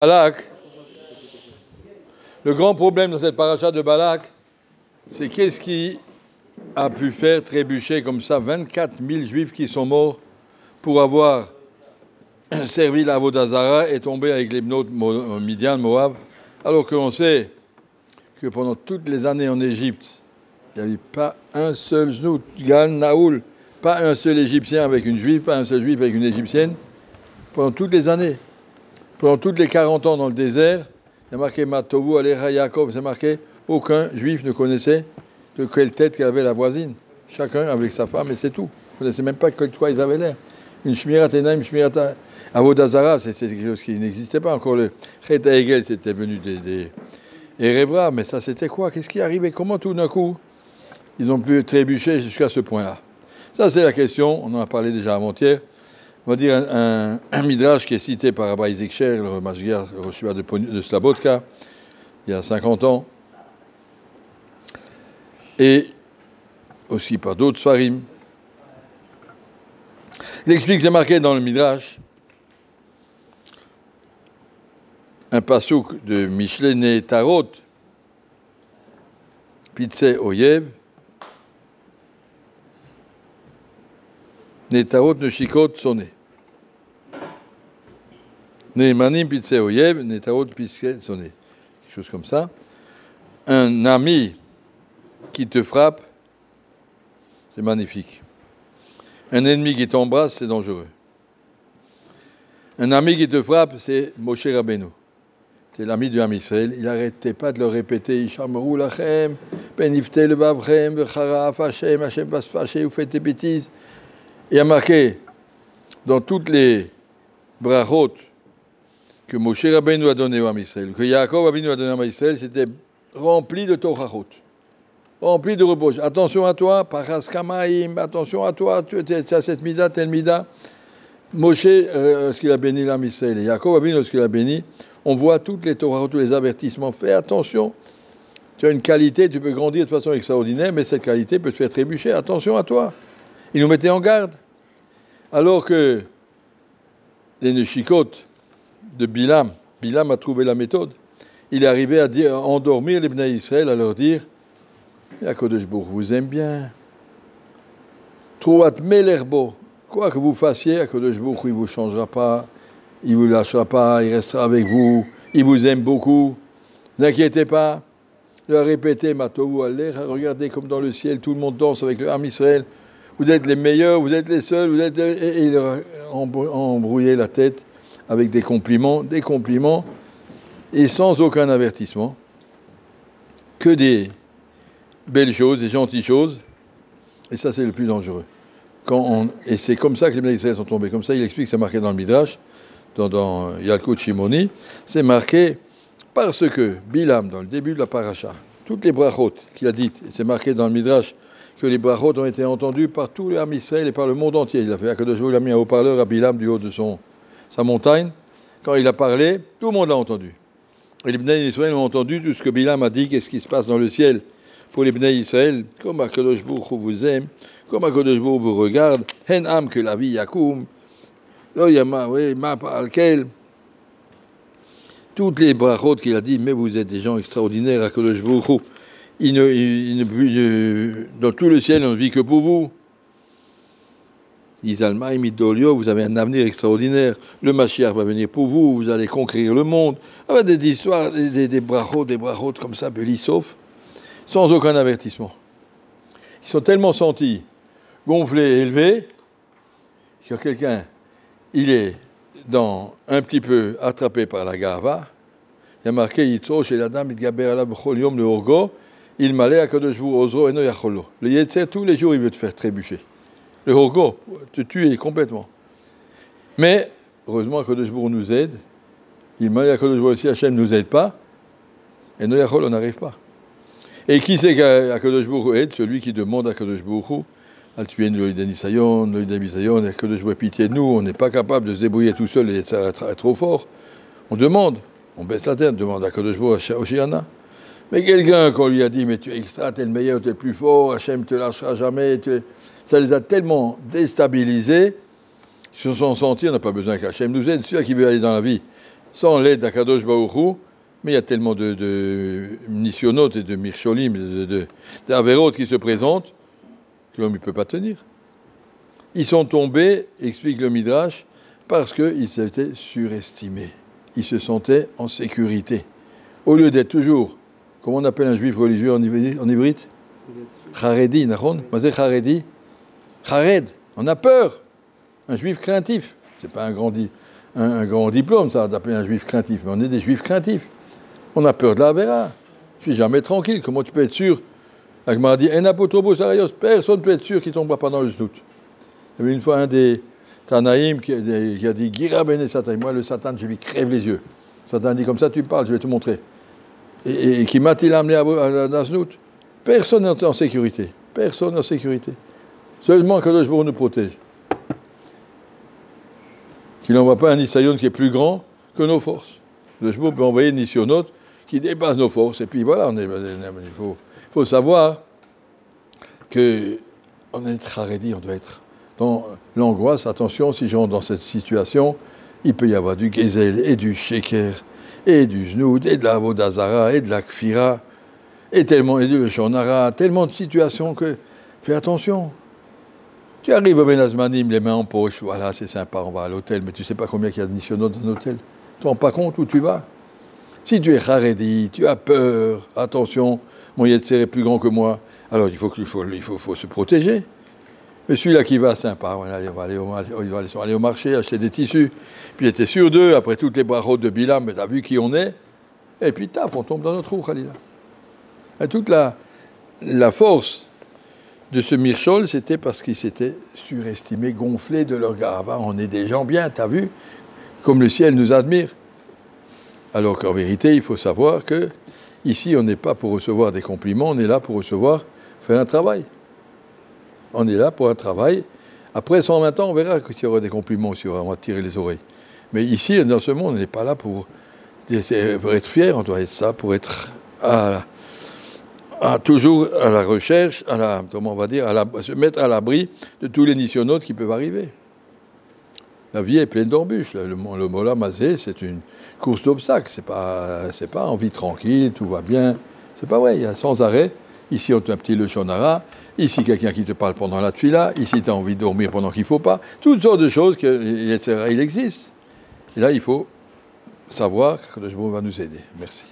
Balak, le grand problème dans cette paracha de Balak, c'est qu'est-ce qui a pu faire trébucher comme ça 24 000 juifs qui sont morts pour avoir servi la Avodah Zara et tombé avec les Bnot Midian, Moab, alors qu'on sait que pendant toutes les années en Égypte, il n'y avait pas un seul Znout, Gan, Naoul, pas un seul Égyptien avec une Juive, pas un seul Juif avec une Égyptienne, pendant toutes les années. Pendant toutes les 40 ans dans le désert, il y a marqué Matovu, Alecha Yaakov, c'est marqué, aucun Juif ne connaissait de quelle tête qu'avait la voisine. Chacun avec sa femme et c'est tout. Ils ne connaissaient même pas de quoi ils avaient l'air. Une Shmirat Enaim, une Shmirat Avodah Zara, c'est quelque chose qui n'existait pas encore. Le Chet Hegel, c'était venu des Erevra, mais ça c'était quoi? Qu'est-ce qui arrivait? Comment tout d'un coup ils ont pu trébucher jusqu'à ce point-là? Ça c'est la question, on en a parlé déjà avant-hier. On va dire un midrash qui est cité par Rabbi Zikcher, le Mashgiach, le Rosh Yeshiva de Slabodka, il y a 50 ans, et aussi par d'autres Sfarim. Il explique, c'est marqué dans le midrash, un pasouk de Mishle Netarot, Pitse Oyev, Netarot Neshikot Soné. Nemanim Pitse Oyev, Netarot Pitse Soné. Quelque chose comme ça. Un ami qui te frappe, c'est magnifique. Un ennemi qui t'embrasse, c'est dangereux. Un ami qui te frappe, c'est Moshe Rabbeinu. C'est l'ami du Ham Israël. Il n'arrêtait pas de le répéter. Ishameru lachem, benifte levavchem, vecharaf Hashem, Hashem va se fâcher, vous faites des bêtises. Il y a marqué dans toutes les brachot que Moshe Rabbeinu a donné au Ham Israël, que Yaakov Avinu a donné au Ham Israël, c'était rempli de torachot, rempli de reproches. Attention à toi, paras kamaim, attention à toi, tu as cette mida, telle mida. Moshe, lorsqu'il a béni l'Am Israël, et Yaakov Avinu, lorsqu'il a béni, on voit toutes les torahot, tous les avertissements. Fais attention, tu as une qualité, tu peux grandir de façon extraordinaire, mais cette qualité peut te faire trébucher. Attention à toi. Il nous mettait en garde. Alors que les Neshikot de Bilam a trouvé la méthode. Il est arrivé à endormir les Bnei Israël, à leur dire Yakodesh Baruch vous aime bien. Troat melerbo. Quoi que vous fassiez, Yakodesh Baruch il ne vous changera pas, il ne vous lâchera pas, il restera avec vous, il vous aime beaucoup. Ne vous inquiétez pas. Il a répété Matovu Alech, regardez comme dans le ciel, tout le monde danse avec le Ham Israël. Vous êtes les meilleurs, vous êtes les seuls, vous êtes... Et il a embrouillé la tête avec des compliments, et sans aucun avertissement, que des belles choses, des gentilles choses, et ça c'est le plus dangereux. Et c'est comme ça que les Bnei Israël sont tombés. Comme ça, il explique, c'est marqué dans le Midrash, dans Yalkut Shimoni, c'est marqué parce que Bilam, dans le début de la paracha, toutes les brachot qu'il a dites, et c'est marqué dans le Midrash, que les brachot ont été entendus par tout le Ham Israël et par le monde entier. Il a fait Akadosh Baruch, il a mis un haut-parleur à Bilam du haut de sa montagne. Quand il a parlé, tout le monde l'a entendu. Et les Bnei Israël ont entendu tout ce que Bilam a dit, qu'est-ce qui se passe dans le ciel pour les Bnei Israël. Comme Akadosh Baruch vous aime, comme Akadosh Baruch vous regarde, Hen Am que la vie yakoum, Lo Yama, oui, Ma Alkel. Toutes les brachot qu'il a dit, mais vous êtes des gens extraordinaires, Akadosh Baruch. Dans tout le ciel, on ne vit que pour vous. Isalma et Midolio, vous avez un avenir extraordinaire. Le Mashiach va venir pour vous, vous allez conquérir le monde. Avec des histoires, des brachot comme ça, Belissof, sans aucun avertissement. Ils sont tellement sentis gonflés, élevés, que quelqu'un, il est un petit peu attrapé par la gava. Il y a marqué Yitro chez la dame, Idgaber ala b'chol yom le orgo. Il m'allait à Kadosh Baruch Ozro eno yacholo. Le Yetzer, tous les jours, il veut te faire trébucher. Le Horgo, te tuer complètement. Mais, heureusement, Kadosh Baruch nous aide. Il m'allait à Kadosh Baruch aussi, Hachem ne nous aide pas. Eno yacholo, on n'arrive pas. Et qui c'est qu'Akadosh Baruch aide? Celui qui demande à Kadosh Baruch à tuer le Idanisayon, le Idanisayon, et Kadosh Baruch pitié de nous. On n'est pas capable de se débrouiller tout seul et ça est trop fort. On demande. On baisse la tête, on demande à Kadosh Baruch à Oshiana. Mais quelqu'un, qu'on lui a dit, mais tu es extra, tu es le meilleur, tu es le plus fort, Hachem ne te lâchera jamais, ça les a tellement déstabilisés, ils se sont sentis, on n'a pas besoin qu'Hachem nous aide. Celui qui veut aller dans la vie, sans l'aide d'Akadosh Baruch Hu, mais il y a tellement de nisyonotes et de mircholim, d'Averot qui se présentent, que l'homme ne peut pas tenir. Ils sont tombés, explique le Midrash, parce qu'ils étaient surestimés. Ils se sentaient en sécurité. Au lieu d'être toujours, comment on appelle un juif religieux en ivrite? Charedi, Nahon. Mazé Charedi. Chared, on a peur. Un juif craintif. C'est pas un grand diplôme, ça, d'appeler un juif craintif, mais on est des juifs craintifs. On a peur de la Avera. Je suis jamais tranquille. Comment tu peux être sûr? La Gemara dit, personne ne peut être sûr qu'il ne tombera pas dans le znout. Il y avait une fois un des Tanaïm qui a dit, Gira bene Satan, moi le Satan, je lui crève les yeux. Satan dit, comme ça tu me parles, je vais te montrer. Et qui m'a-t-il amené à la znout? Personne n'est en sécurité. Personne n'est en sécurité. Seulement que le Jbour nous protège. Qu'il n'envoie pas un Nisayon qui est plus grand que nos forces. Le Jbour peut envoyer une Nissionot qui dépasse nos forces. Et puis voilà, il faut savoir qu'on est Haredi, on doit être dans l'angoisse. Attention, si je rentre dans cette situation, il peut y avoir du Gezel et du Sheker, et du Znoud, et de la Vodazara, et de la Kfira, et du Shonara, tellement de situations que fais attention. Tu arrives au Benazmanim, les mains en poche, voilà, c'est sympa, on va à l'hôtel, mais tu ne sais pas combien il y a de nissionotes dans l'hôtel. Tu ne te rends pas compte où tu vas. Si tu es Haredi, tu as peur, attention, mon Yetzer est plus grand que moi, alors il faut se protéger. Mais celui-là qui va, sympa, il va aller au marché, acheter des tissus, puis il était sûr d'eux, après toutes les brachot de Bilam, mais tu as vu qui on est, et puis taf, on tombe dans notre trou, Khalila. Et toute la force de ce Mirchol, c'était parce qu'ils s'étaient surestimés, gonflés de leur garava. On est des gens bien, t'as vu, comme le ciel nous admire. Alors qu'en vérité, il faut savoir que ici, on n'est pas pour recevoir des compliments, on est là pour faire un travail. On est là pour un travail. Après 120 ans, on verra qu'il y aura des compliments aussi, on va tirer les oreilles. Mais ici, dans ce monde, on n'est pas là pour être fier, on doit être ça pour être toujours à la recherche, se mettre à l'abri de tous les nissionotes qui peuvent arriver. La vie est pleine d'embûches. Le Mola Mazé, c'est une course d'obstacles. C'est pas en vie tranquille, tout va bien. C'est pas vrai, il y a sans arrêt. Ici, on a un petit le shonara. Ici, quelqu'un qui te parle pendant la tfila. Ici, tu as envie de dormir pendant qu'il ne faut pas. Toutes sortes de choses, il existe. Et là, il faut savoir que le Jbour va nous aider. Merci.